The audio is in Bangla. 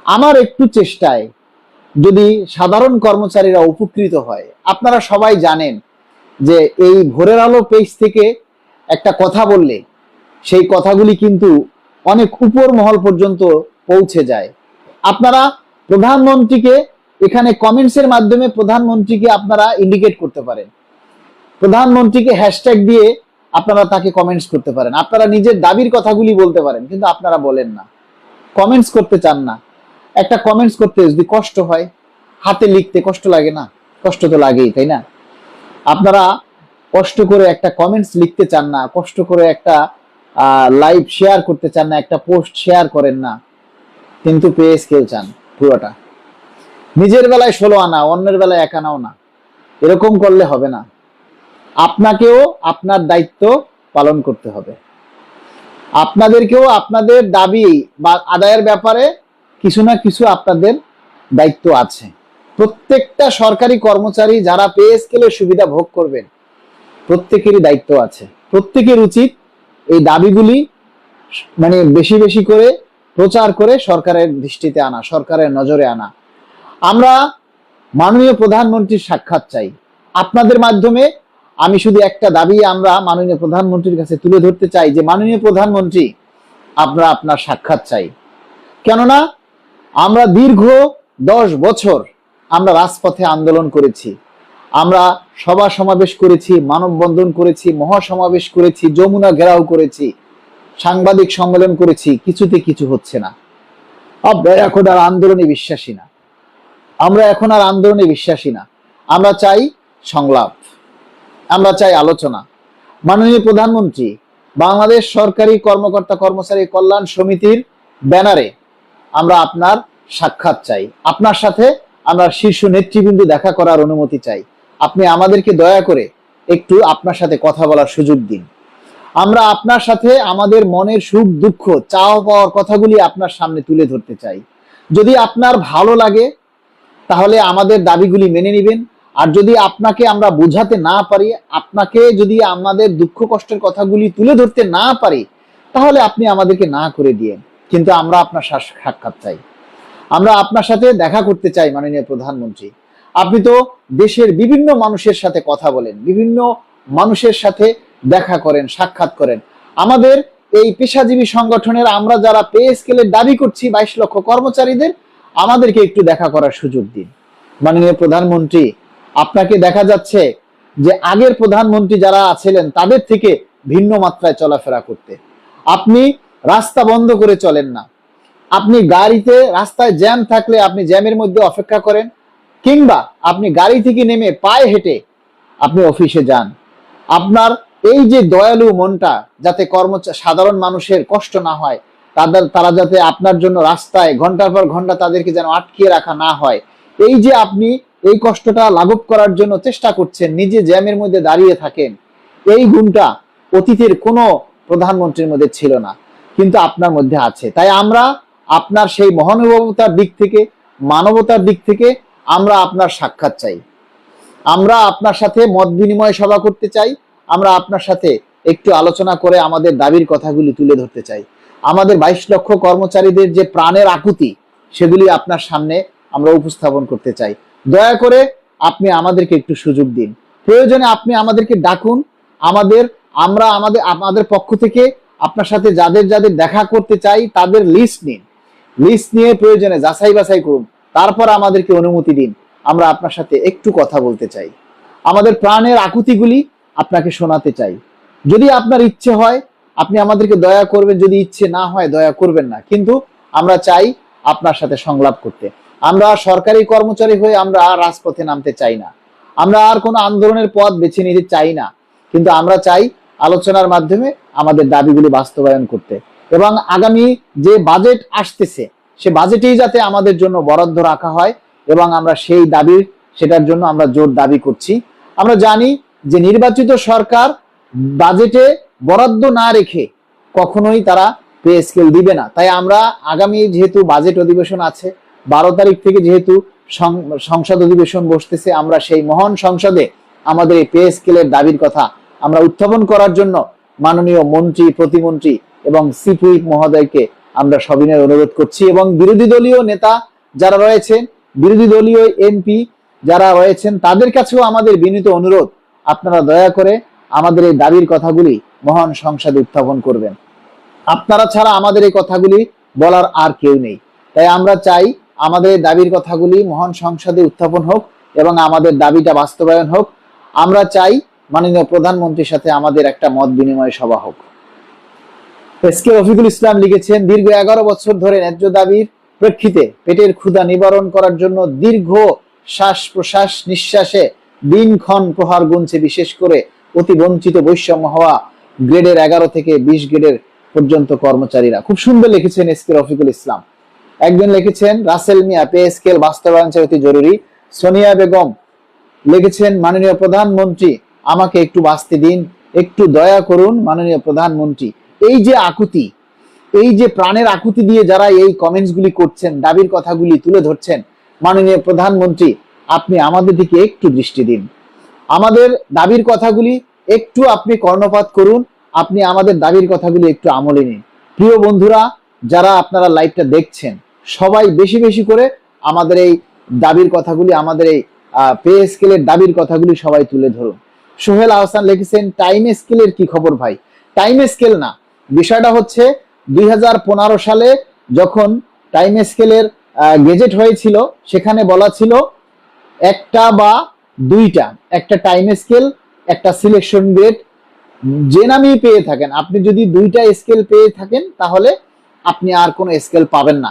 আমার একটু চেষ্টায় যদি সাধারণ কর্মচারীরা উপকৃত হয়। আপনারা সবাই জানেন যে এই ভোরের আলো পেজ থেকে একটা কথা বললে সেই কথাগুলি কিন্তু অনেক উপর মহল পর্যন্ত পৌঁছে যায়। আপনারা প্রধানমন্ত্রীকে এখানে কমেন্টসের মাধ্যমে প্রধানমন্ত্রীকে আপনারা ইন্ডিকেট করতে পারেন, প্রধানমন্ত্রীকে হ্যাশট্যাগ দিয়ে আপনারা তাকে কমেন্টস করতে পারেন, আপনারা নিজের দাবির কথাগুলি বলতে পারেন, কিন্তু আপনারা বলেন না, কমেন্টস করতে চান না। একটা কমেন্টস করতে যদি কষ্ট হয়, হাতে লিখতে কষ্ট লাগে না? কষ্ট তো লাগেই, তাই না? আপনারা কষ্ট করে একটা কমেন্টস লিখতে চান না, কষ্ট করে একটা লাইভ শেয়ার করতে চান না, একটা পোস্ট শেয়ার করেন না, কিন্তু পে স্কেল চান পুরোটা। নিজের বেলায় 16 আনা, অন্যের বেলায় 1 আনাও না। এরকম করলে হবে না। আপনাকেও আপনার দায়িত্ব পালন করতে হবে। আপনাদেরকেও আপনাদের দাবি বা আদায়ের ব্যাপারে কিছু না কিছু আপনাদের দায়িত্ব আছে। প্রত্যেকটা সরকারি কর্মচারী যারা পে স্কেলের সুবিধা ভোগ করবেন, প্রত্যেকেরই দায়িত্ব আছে। প্রত্যেকের উচিত এই দাবিগুলি মানে বেশি বেশি করে প্রচার করে সরকারের দৃষ্টিতে আনা, সরকারের নজরে আনা। আমরা মাননীয় প্রধানমন্ত্রীর সাক্ষাৎ চাই। আপনাদের মাধ্যমে আমি শুধু একটা দাবি আমরা মাননীয় প্রধানমন্ত্রীর কাছে তুলে ধরতে চাই যে মাননীয় প্রধানমন্ত্রী, আমরা আপনার সাক্ষাৎ চাই। কেননা আমরা দীর্ঘ 10 বছর আমরা রাজপথে আন্দোলন করেছি, আমরা সভা সমাবেশ করেছি, মানববন্ধন করেছি, মহাসমাবেশ করেছি, যমুনা ঘেরাও করেছি, সাংবাদিক সম্মেলন করেছি, কিছুতে কিছু হচ্ছে না। আমরা এখন আর আন্দোলনে বিশ্বাসী না, আমরা এখন আর আন্দোলনে বিশ্বাসী না। আমরা চাই সংলাপ, আমরা চাই আলোচনা। মাননীয় প্রধানমন্ত্রী, বাংলাদেশ সরকারি কর্মকর্তা কর্মচারী কল্যাণ সমিতির ব্যানারে আমরা আপনার সাক্ষাৎ চাই। আপনার সাথে আমরা শীর্ষ নেতৃবৃন্দ দেখা করার অনুমতি চাই। আপনি আমাদেরকে দয়া করে একটু আপনার সাথে কথা বলার সুযোগ দিন। আমরা আপনার সাথে আমাদের মনের সুখ দুঃখ চাওয়া পাওয়ার কথাগুলি আপনার সামনে তুলে ধরতে চাই। যদি আপনার ভালো লাগে তাহলে আমাদের দাবিগুলি মেনে নেবেন, আর যদি আপনাকে আমরা বোঝাতে না পারি, আপনাকে যদি আমাদের দুঃখ কষ্টের কথাগুলি তুলে ধরতে না পারি, তাহলে আপনি আমাদেরকে না করে দিয়েন। কিন্তু আমরা আপনার সাক্ষাৎ চাই, আমরা আপনার সাথে দেখা করতে চাই। মাননীয় প্রধানমন্ত্রী, আপনি তো দেশের বিভিন্ন মানুষের সাথে কথা বলেন, বিভিন্ন মানুষের সাথে দেখা করেন, সাক্ষাৎ করেন। আমাদের এই পেশাজীবী সংগঠনের আমরা যারা পে স্কেলের দাবি করছি 22 লক্ষ কর্মচারীদের, আমাদেরকে একটু দেখা করার সুযোগ দিন। মাননীয় প্রধানমন্ত্রী, আপনাকে দেখা যাচ্ছে যে আগের প্রধানমন্ত্রী যারা ছিলেন তাদের থেকে ভিন্ন মাত্রায় চলাফেরা করতে। আপনি রাস্তা বন্ধ করে চলেন না, আপনি গাড়িতে রাস্তায় জ্যাম থাকলে আপনি জ্যামের মধ্যে অপেক্ষা করেন, কিংবা আপনি গাড়ি থেকে নেমে পায়ে হেঁটে আপনি অফিসে যান। আপনার এই যে দয়ালু মনটা, যাতে সাধারণ মানুষের কষ্ট না হয়, তারা যাতে আপনার জন্য রাস্তায় ঘন্টার পর ঘন্টা তাদেরকে যেন আটকিয়ে রাখা না হয়, এই যে আপনি এই কষ্টটা লাঘব করার জন্য চেষ্টা করছেন, নিজে জ্যামের মধ্যে দাঁড়িয়ে থাকেন, এই গুণটা অতীতের কোনো প্রধানমন্ত্রীর মধ্যে ছিল না, কিন্তু আপনার মধ্যে আছে। তাই আমরা আপনার সেই মহানুভবতার দিক থেকে, মানবতার দিক থেকে আমরা আপনার সাক্ষাৎ চাই। আমরা আপনার সাথে মত বিনিময় সভা করতে চাই, আমরা আপনার সাথে একটু আলোচনা করে আমাদের দাবির কথাগুলি তুলে ধরতে চাই। আমাদের 22 লক্ষ কর্মচারীদের যে প্রাণের আকুতি, সেগুলি আপনার সামনে আমরা উপস্থাপন করতে চাই। দয়া করে আপনি আমাদেরকে একটু সুযোগ দিন, প্রয়োজনে আপনি আমাদেরকে ডাকুন। আমরা আমাদের পক্ষ থেকে আপনার সাথে যাদের যাদের দেখা করতে চাই তাদের লিস্ট নিন, লিস্ট নিয়ে প্রয়োজনে যাচাই বাছাই করুন, তারপর আমাদেরকে অনুমতি দিন। আমরা আপনার সাথে একটু কথা বলতে চাই, আমাদের প্রাণের আকুতিগুলি আপনাকে শোনাতে চাই। যদি আপনার ইচ্ছে হয় আপনি আমাদেরকে দয়া করবেন, যদি ইচ্ছে না হয় দয়া করবেন না, কিন্তু আমরা চাই আপনার সাথে সংলাপ করতে। আমরা সরকারি কর্মচারী হয়ে আমরা আর রাজপথে নামতে চাই না, আমরা আর কোনো আন্দোলনের পথ বেছে নিতে চাই না, কিন্তু আমরা চাই আলোচনার মাধ্যমে আমাদের দাবিগুলি বাস্তবায়ন করতে। এবং আগামী যে বাজেট আসতেছে, সে বাজেটেই যাতে আমাদের জন্য বরাদ্দ রাখা হয়, এবং আমরা সেই দাবির সেটার জন্য আমরা জোর দাবি করছি। আমরা জানি যে নির্বাচিত সরকার বাজেটে বরাদ্দ না রেখে কখনোই তারা পে স্কেল দিবে না। তাই আমরা আগামী যেহেতু বাজেট অধিবেশন আছে, 12 তারিখ থেকে যেহেতু সংসদ অধিবেশন বসতেছে, আমরা সেই মহান সংসদে আমাদের এই পে স্কেলের দাবির কথা আমরা উত্থাপন করার জন্য মাননীয় মন্ত্রী, প্রতিমন্ত্রী এবং চিফ হুইপ মহোদয়কে আমরা সবিনয় অনুরোধ করছি। এবং বিরোধী দলীয় নেতা যারা রয়েছেন, বিরোধী দলীয় এমপি যারা রয়েছেন, তাদের কাছেও আমাদের বিনীত অনুরোধ, আপনারা দয়া করে আমাদের এই দাবির কথাগুলি মহান সংসদে উত্থাপন করবেন। আপনারা ছাড়া আমাদের এই কথাগুলি বলার আর কেউ নেই। তাই আমরা চাই আমাদের দাবির কথাগুলি মহান সংসদে উত্থাপন হোক এবং আমাদের দাবিটা বাস্তবায়ন হোক। আমরা চাই মাননীয় প্রধানমন্ত্রীর সাথে আমাদের একটা মত বিনিময় সভা হোক। এসকে রফিকুল ইসলাম লিখেছেন, দীর্ঘ 11 বছর ধরে ন্যায্য দাবির প্রেক্ষিতে পেটের ক্ষুধা নিবারণ করার জন্য দীর্ঘ শ্বাস প্রশ্বাস নিঃশ্বাসে দিনক্ষণ প্রহার গুনছে বিশেষ করে অতি বঞ্চিত বৈষম্য হওয়া গ্রেডের 11 থেকে 20 গ্রেডের পর্যন্ত কর্মচারীরা। খুব সুন্দর লিখেছেন এসকে রফিকুল ইসলাম। একজন লিখেছেন, রাসেল মিয়া, পে স্কেল বাস্তবায়ন চাই অতি জরুরি। সোনিয়া বেগম লিখেছেন, মাননীয় প্রধানমন্ত্রী আমাকে একটু বাঁচতে দিন, একটু দয়া করুন মাননীয় প্রধানমন্ত্রী। এই যে আকুতি, এই যে প্রাণের আকুতি দিয়ে যারা এই কমেন্টস গুলি করছেন, দাবির কথাগুলি তুলে ধরছেন, মাননীয় প্রধানমন্ত্রী আপনি আমাদের দিকে একটু দৃষ্টি দিন, আমাদের দাবির কথাগুলি একটু আপনি কর্ণপাত করুন, আপনি আমাদের দাবির কথাগুলি একটু আমলে নিন। প্রিয় বন্ধুরা, যারা আপনারা লাইভটা দেখছেন, সবাই বেশি বেশি করে আমাদের এই দাবির কথাগুলি, আমাদের এই পে স্কেলের দাবির কথাগুলি সবাই তুলে ধরুন। সোহেল আহসান লিখেছেন, টাইম স্কেলের কি খবর ভাই? টাইম স্কেল না, বিষয়টা হচ্ছে 2015 সালে যখন টাইম স্কেলের গেজেট হয়েছিল, সেখানে বলা ছিল একটা বা দুইটা, একটা টাইম স্কেল, একটা সিলেকশন গ্রেড, যে নামই পেয়ে থাকেন, আপনি যদি দুইটা স্কেল পেয়ে থাকেন তাহলে আপনি আর কোনো স্কেল পাবেন না।